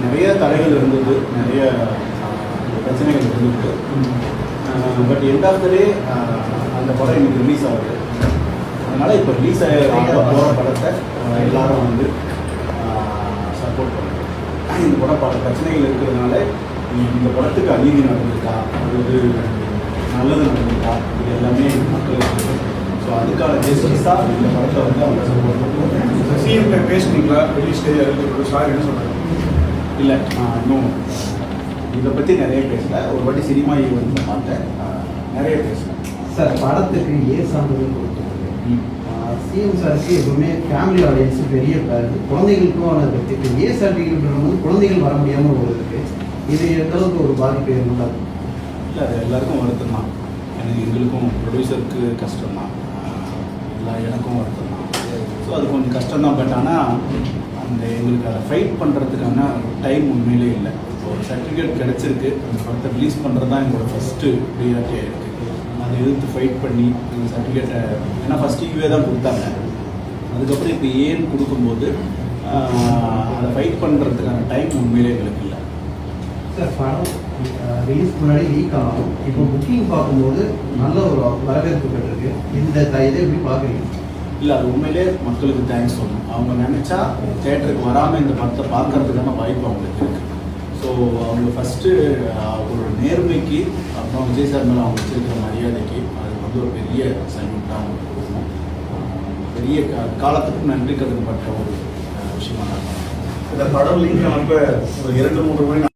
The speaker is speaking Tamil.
நிறைய தடைகள் இருந்தது, நிறைய பிரச்சனைகள் இருந்தது. பட் எண்ட் ஆஃப் த டே அந்த படம் இன்னைக்கு ரிலீஸ் ஆகுது. அதனால் இப்போ ரிலீஸ் ஆக போகிற படத்தை எல்லாரும் வந்து சப்போர்ட் பண்ணுறோம். இந்த படம் பல பிரச்சனைகள் இருக்கிறதுனால இந்த படத்துக்கு அநீதி நடந்திருக்கா, அது நல்லது நடந்திருக்கா, இது எல்லாமே மக்களுக்கு. ஸோ அதுக்கான ஜஸ்டிஸாக இந்த படத்தை வந்து அவங்க சப்போர்ட் பண்ணுறாங்க. சிஎம் பேசுனீங்களா? ரிலீஸ் டே அறிவிக்கப்படும் சார் என்ன சொன்னாங்க? இல்லை, இன்னும் இதை பற்றி நிறைய பேசலை. ஒரு வாட்டி சினிமா ஈவெண்ட்ல பார்த்தேன், நிறைய பேசலை. சார், படத்துக்கு சான்றிதழ் கொடுத்துருக்கு. சிஎம் சாருக்கு எப்பவுமே ஃபேமிலி ஆடியன்ஸு பெரிய குழந்தைகளுக்கும் அதை பற்றி சர்டிஃபிகேட் வந்து குழந்தைகள் வர முடியாமல் ஒரு இருக்குது. இது எந்த அளவுக்கு ஒரு பாதிப்பு இருந்தால்? இல்லை, அது எல்லாருக்கும் வருத்தம் தான். எங்களுக்கும் ப்ரொடியூசருக்கு கஷ்டம் தான், எனக்கும் வருத்தம் தான். ஸோ அது கொஞ்சம் கஷ்டம்தான். பட் ஆனால் அந்த எங்களுக்கு அதை ஃபைட் பண்ணுறதுக்கான டைம் உண்மையிலே இல்லை. ஒரு சர்டிஃபிகேட் கிடச்சிருக்கு, அந்த படத்தை ரிலீஸ் பண்ணுறது தான் எங்களோட ஃபஸ்ட்டு ப்ரியாரிட்டியாக இருக்குது. அதை எதிர்த்து ஃபைட் பண்ணி அந்த சர்டிஃபிகேட்டை, ஏன்னா ஃபஸ்ட்டு யூஏ தான் கொடுத்தாங்க, அதுக்கப்புறம் இப்போ ஏன்னு கொடுக்கும்போது அதை ஃபைட் பண்ணுறதுக்கான டைம் உண்மையிலே எங்களுக்கு இல்லை. சார், படம் ரிலீஸ்க்கு முன்னாடி லீக் ஆகும், இப்போ புக்கிங் பார்க்கும்போது நல்ல ஒரு வரவேற்பு பெற்றிருக்கு. இந்த இதை எப்படி பார்க்குறீங்க? இல்லை, அது உண்மையிலே மக்களுக்கு தேங்க்ஸ் சொல்லணும். அவங்க நினச்சா தேட்டருக்கு வராமல் இந்த படத்தை பார்க்கறதுக்கான வாய்ப்பு அவங்களுக்கு இருக்குது. ஸோ அவங்க ஃபஸ்ட்டு ஒரு நேர்மைக்கு, அப்புறம் விஜய் சார் மேலே அவங்க வச்சிருக்கிற மரியாதைக்கு அது வந்து ஒரு பெரிய சல்யூட்டாக அவங்களுக்கு கொடுக்கணும். பெரிய காலத்துக்கு நன்றி கடன் பட்ட ஒரு விஷயமாக தான். இந்த படம் லீக் ஆனப்போ ஒரு 2-3 மணி